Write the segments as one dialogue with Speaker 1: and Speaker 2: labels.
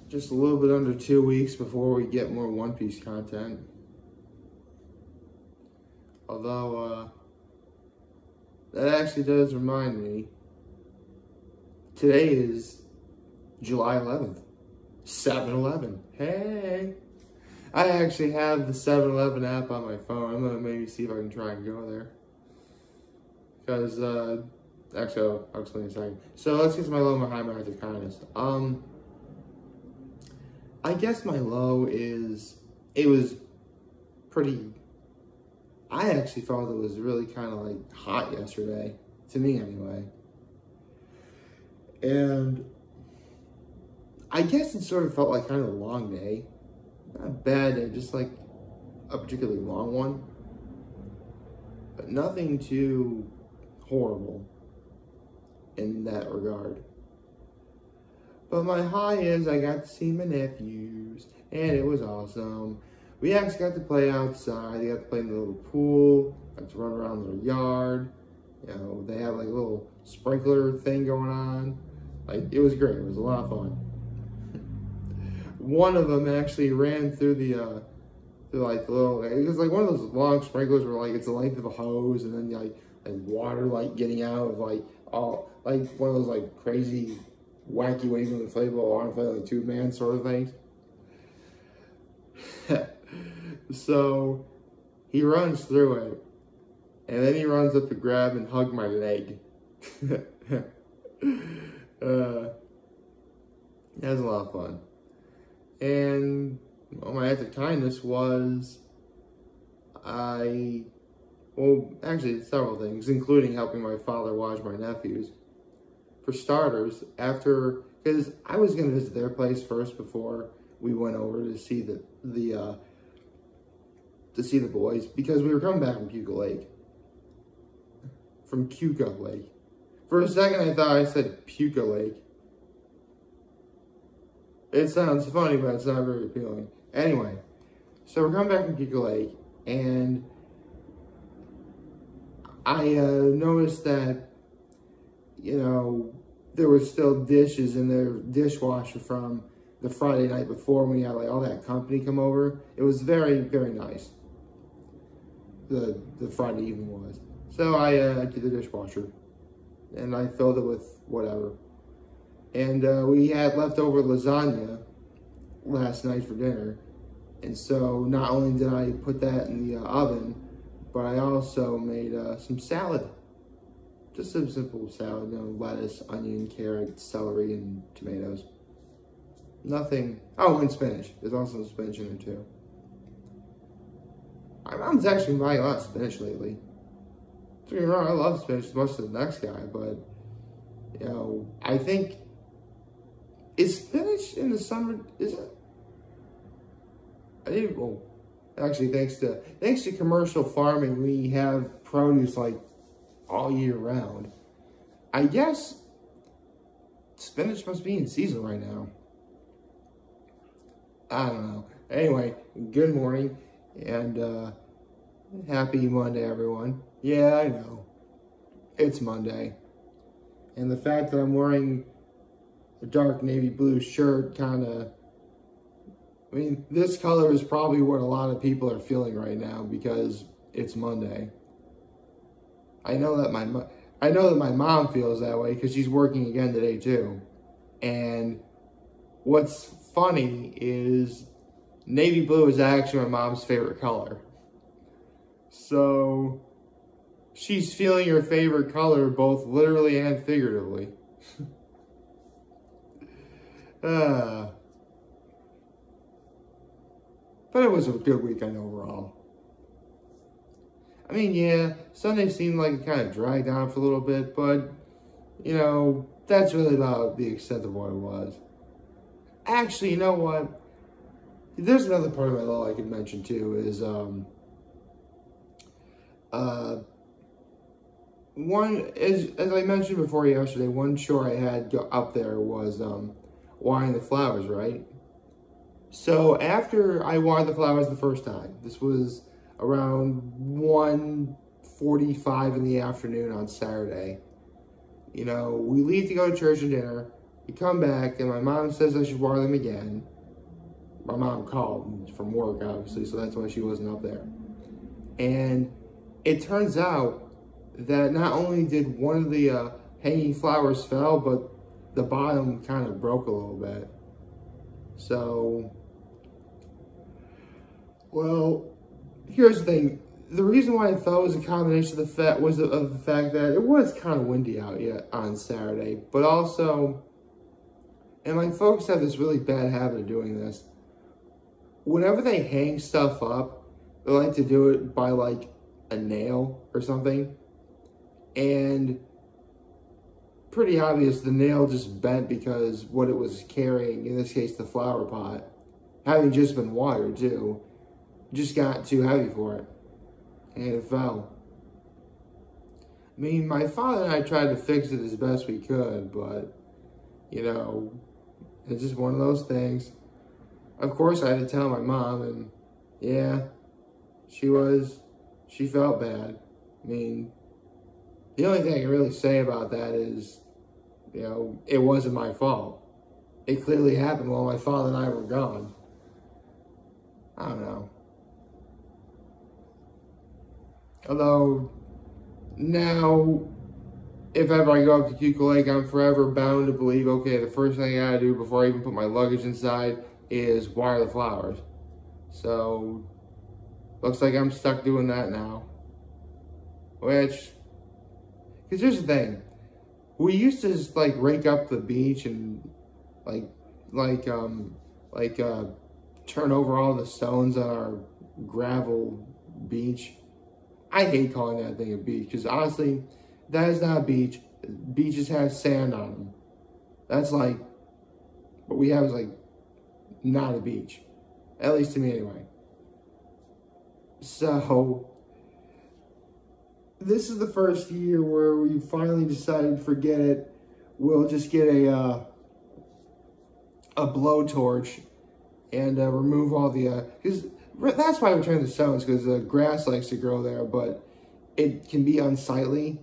Speaker 1: Just a little bit under 2 weeks before we get more One Piece content. Although, that actually does remind me, today is July 11th, 7-Eleven. Hey! I actually have the 7-Eleven app on my phone. I'm gonna maybe see if I can try and go there. Because, actually, I'll explain in a second. So let's get to my low, my high, my acts of kindness. I guess my low is, it was pretty, I actually thought it was really kind of like hot yesterday, to me anyway. And I guess it sort of felt like kind of a long day. Not a bad day, just like a particularly long one. But nothing too horrible in that regard. But my high is I got to see my nephews, and it was awesome. We actually got to play outside. They got to play in the little pool, got to run around their yard. You know, they have like a little sprinkler thing going on. Like, it was great. It was a lot of fun. One of them actually ran through the, through like the little, it was like one of those long sprinklers where like it's the length of a hose, and then like water like getting out of like all, like one of those like crazy wacky waving inflatable arm flailing tube man sort of things. So he runs through it, and then he runs up to grab and hug my leg. That was a lot of fun. And well, my act of kindness was well, actually several things, including helping my father watch my nephews. For starters, because I was going to visit their place first before we went over to see the boys, because we were coming back from Cuca Lake. From Cuca Lake. For a second, I thought I said Puka Lake. It sounds funny, but it's not very appealing. Anyway, so we're coming back from Cuca Lake, and I noticed that, you know, there was still dishes in their dishwasher from the Friday night before when we had like all that company come over. It was very, very nice. The Friday evening was. So I emptied the dishwasher, and I filled it with whatever. And we had leftover lasagna last night for dinner. And so not only did I put that in the oven, but I also made some salad. Just some simple salad, you know, lettuce, onion, carrot, celery, and tomatoes. Nothing. Oh, and spinach. There's also some spinach in there too. My mom's actually buying a lot of spinach lately. Don't get me wrong, I love spinach as much as the next guy, but, you know, I think, is spinach in the summer, is it? I didn't, well, actually, thanks to commercial farming, we have produce like all year round. I guess spinach must be in season right now. I don't know. Anyway, good morning, and happy Monday, everyone. Yeah, I know. It's Monday. And the fact that I'm wearing a dark navy blue shirt kind of, I mean, this color is probably what a lot of people are feeling right now because it's Monday. I know that my mom feels that way because she's working again today too. And what's funny is navy blue is actually my mom's favorite color. So she's feeling her favorite color both literally and figuratively. But it was a good weekend overall. I mean, yeah, Sunday seemed like it kind of dragged on for a little bit, but, you know, that's really about the extent of what it was. Actually, you know what? There's another part of my law I could mention too, is, as I mentioned before yesterday, one chore I had up there was, watering the flowers, right? So after I watered the flowers the first time, this was around 1:45 in the afternoon on Saturday. You know, we leave to go to church and dinner. We come back, and my mom says I should water them again. My mom called from work, obviously, so that's why she wasn't up there. And it turns out that not only did one of the hanging flowers fell, but the bottom kind of broke a little bit. So, well, here's the thing. The reason why it fell was a combination of the fact that it was kind of windy out yet on Saturday, but also, and my folks have this really bad habit of doing this. Whenever they hang stuff up, they like to do it by like a nail or something. And pretty obvious the nail just bent because what it was carrying, in this case the flower pot, having just been watered too, just got too heavy for it. And it fell. I mean, my father and I tried to fix it as best we could, but, you know, it's just one of those things. Of course, I had to tell my mom, and yeah, she felt bad. I mean, the only thing I can really say about that is, you know, it wasn't my fault. It clearly happened while my father and I were gone. I don't know. Although, now, if ever I go up to Keuka Lake, I'm forever bound to believe, okay, the first thing I gotta do before I even put my luggage inside is water the flowers. So, looks like I'm stuck doing that now. Which, because here's the thing. We used to just, like, rake up the beach and, turn over all the stones on our gravel beach. I hate calling that thing a beach, because honestly, that is not a beach. Beaches have sand on them. That's like, what we have is like, not a beach. At least to me anyway. So, this is the first year where we finally decided, forget it, we'll just get a blowtorch and remove all the, because that's why we turn the stones, because the grass likes to grow there, but it can be unsightly.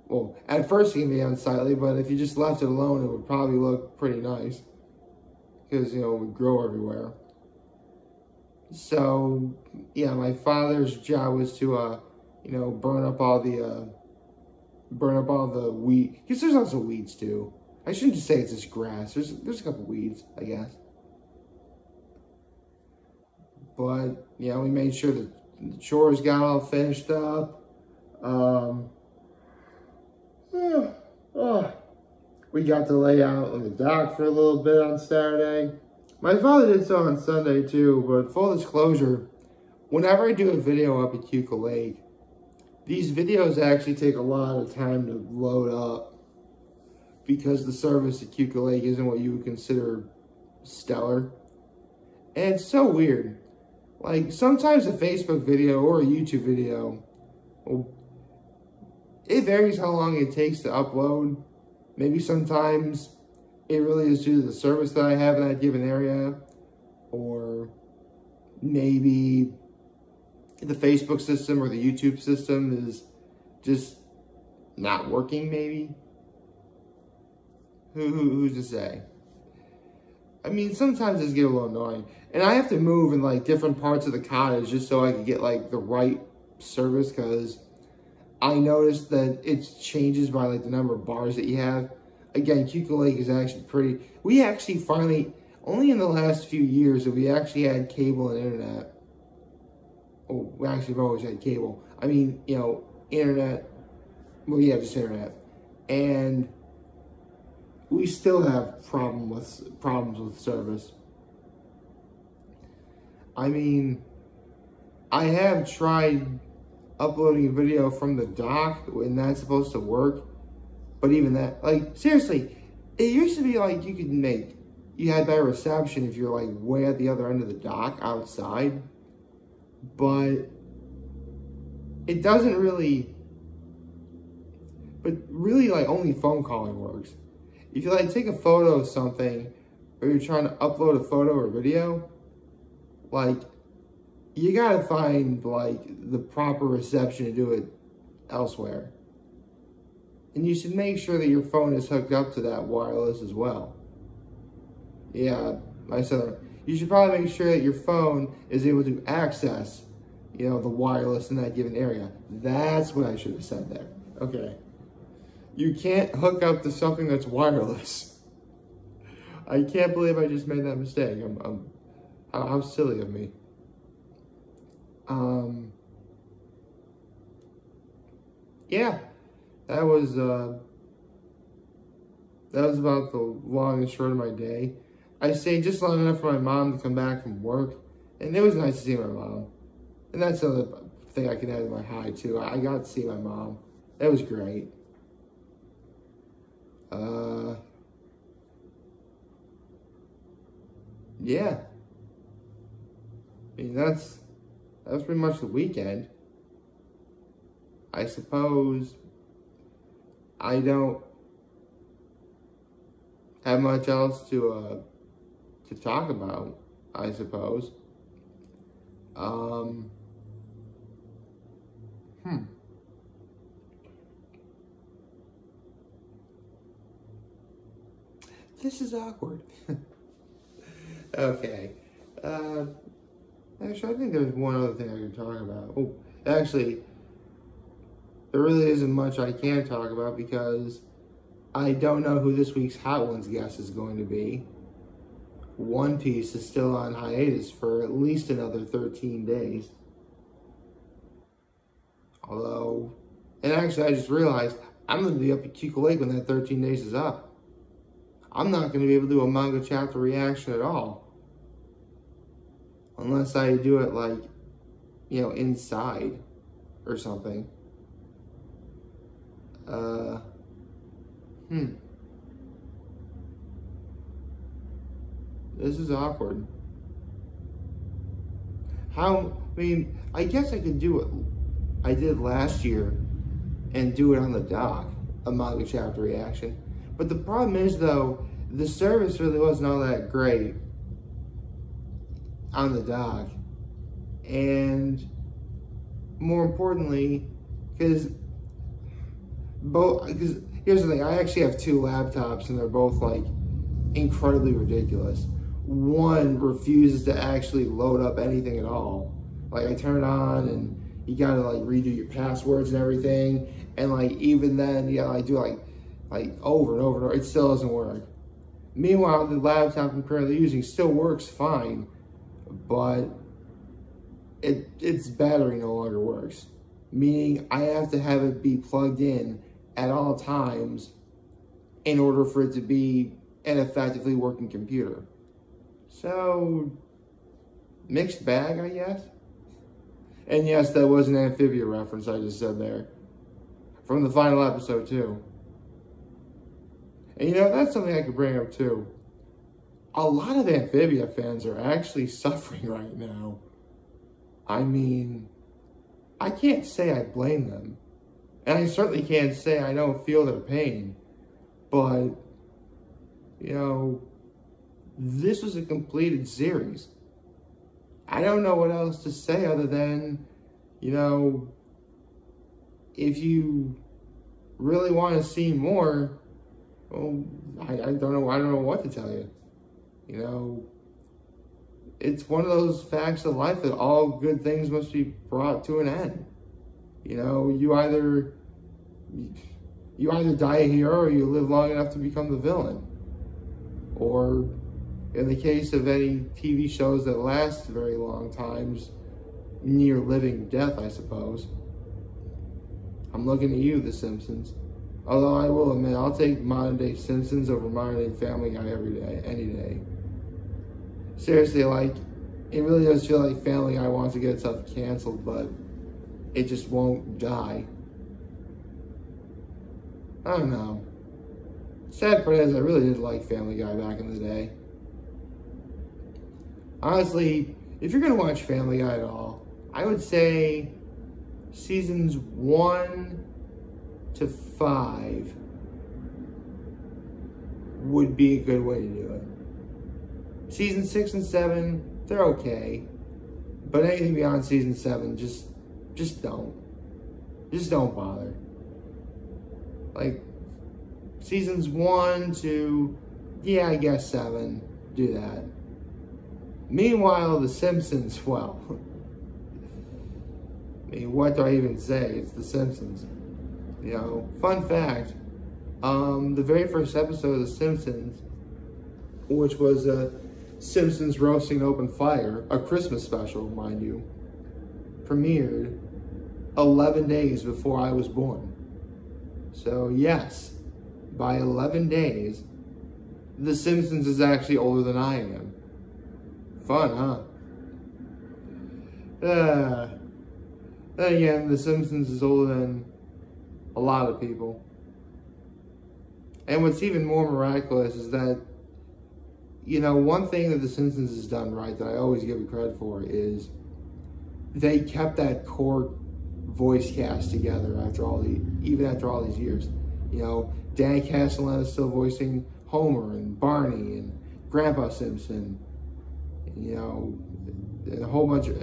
Speaker 1: Well, at first it can be unsightly, but if you just left it alone, it would probably look pretty nice. Because, you know, it would grow everywhere. So, yeah, my father's job was to, you know, burn up all the weed. Because there's also weeds, too. I shouldn't just say it's just grass. There's a couple weeds, I guess. But, yeah, we made sure that the chores got all finished up. We got to lay out on the dock for a little bit on Saturday. My father did so on Sunday too, but full disclosure, whenever I do a video up at Keuka Lake, these videos actually take a lot of time to load up because the service at Keuka Lake isn't what you would consider stellar. And it's so weird. Like, sometimes a Facebook video or a YouTube video, it varies how long it takes to upload. Maybe sometimes it really is due to the service that I have in that given area. Or maybe the Facebook system or the YouTube system is just not working, maybe. Who's to say? I mean, sometimes it's get a little annoying. And I have to move in, like, different parts of the cottage just so I can get, like, the right service, because I noticed that it changes by, like, the number of bars that you have. Again, Keuka Lake is actually pretty... We actually finally... Only in the last few years have we actually had cable and internet. Oh, we actually have always had cable. I mean, you know, internet... Well, yeah, just internet. And we still have problems with service. I mean, I have tried uploading a video from the dock when that's supposed to work, but even that, like, seriously, it used to be like you had better reception if you're like way at the other end of the dock outside, but it doesn't really, but really, like, only phone calling works. If you, like, take a photo of something, or you're trying to upload a photo or video, like, you gotta find, like, the proper reception to do it elsewhere. And you should make sure that your phone is hooked up to that wireless as well. Yeah, I said that. You should probably make sure that your phone is able to access, the wireless in that given area. That's what I should have said there. Okay. You can't hook up to something that's wireless. I can't believe I just made that mistake. How silly of me. Yeah, that was about the long and short of my day. I stayed just long enough for my mom to come back from work, and it was nice to see my mom. And that's another thing I can add to my high too. I got to see my mom. That was great. Yeah. I mean, that's pretty much the weekend. I suppose I don't have much else to talk about, I suppose. This is awkward. Okay. Actually, I think there's one other thing I can talk about. Oh, actually, there really isn't much I can talk about because I don't know who this week's Hot Ones guest is going to be. One Piece is still on hiatus for at least another 13 days. Although, and actually I just realized I'm going to be up at Chico Lake when that 13 days is up. I'm not going to be able to do a manga chapter reaction at all. Unless I do it like, inside or something. This is awkward. I guess I could do what I did last year and do it on the dock, a manga chapter reaction. But the problem is, though, the service really wasn't all that great on the dock. And more importantly, because here's the thing, I actually have two laptops and they're both like incredibly ridiculous. One refuses to actually load up anything at all. Like I turn it on and you gotta like redo your passwords and everything, and like even then you gotta like do like over and over and over. It still doesn't work. Meanwhile, the laptop I'm currently using still works fine, but its battery no longer works. Meaning I have to have it be plugged in at all times in order for it to be an effectively working computer. So, mixed bag, I guess. And yes, that was an Amphibia reference I just said there. From the final episode, too. And that's something I could bring up, too. A lot of Amphibia fans are actually suffering right now. I mean, I can't say I blame them. And I certainly can't say I don't feel their pain. But, this was a completed series. I don't know what else to say other than, if you really want to see more, well, I don't know what to tell you. It's one of those facts of life that all good things must be brought to an end. You either die a hero or you live long enough to become the villain. Or in the case of any TV shows that last very long times, near living death, I suppose. I'm looking at you, The Simpsons. Although I will admit, I'll take modern day Simpsons over modern day Family Guy every day, any day. Seriously, it really does feel like Family Guy wants to get itself canceled, but it just won't die. I don't know. Sad part is I really did like Family Guy back in the day. Honestly, if you're going to watch Family Guy at all, I would say seasons 1 to 5 would be a good way to do it. Season 6 and 7, they're okay. But anything beyond season 7, just don't. Just don't bother. Like, seasons 1 to, I guess 7. do that. Meanwhile, The Simpsons, well, I mean, what do I even say? It's The Simpsons. You know, fun fact, the very first episode of The Simpsons, which was Simpsons Roasting Open Fire, a Christmas special, mind you, premiered 11 days before I was born. So yes, by 11 days, The Simpsons is actually older than I am. Fun, huh? Then again, The Simpsons is older than a lot of people. And what's even more miraculous is that, you know, one thing that The Simpsons has done right that I always give it credit for is they kept that core voice cast together even after all these years. You know, Dan Castellaneta is still voicing Homer and Barney and Grandpa Simpson. You know, and a whole bunch of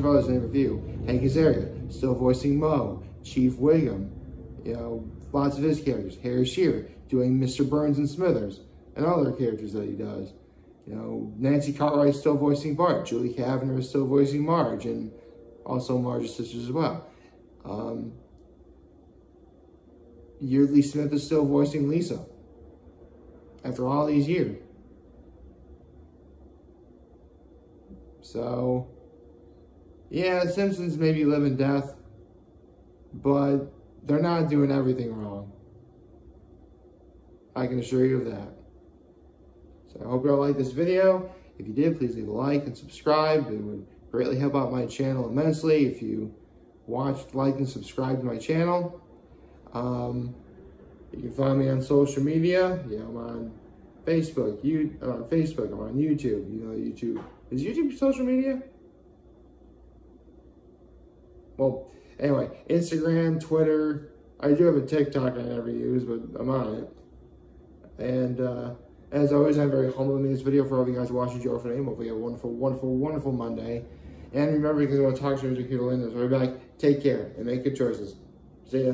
Speaker 1: others, to name a few. Hank Azaria still voicing Moe, Chief Wiggum. You know, lots of his characters. Harry Shearer doing Mr. Burns and Smithers and other characters that he does. You know, Nancy Cartwright still voicing Bart. Julie Kavner is still voicing Marge, and also Marge's sisters as well. Yeardley Smith is still voicing Lisa after all these years. So, yeah, The Simpsons maybe live in death, but they're not doing everything wrong. I can assure you of that. So I hope you all liked this video. If you did, please leave a like and subscribe. It would greatly help out my channel immensely if you watched, liked, and subscribed to my channel. You can find me on social media. Yeah, I'm on Facebook. I'm on YouTube. You know, YouTube. Is YouTube social media? Well, anyway, Instagram, Twitter. I do have a TikTok I never use, but I'm on it. And as always, I'm very humble in this video for all of you guys watching Joe for Name. Hopefully you have a wonderful, wonderful, wonderful Monday. And remember, because I want to talk to you, here to Linda. So, everybody, take care and make good choices. See ya.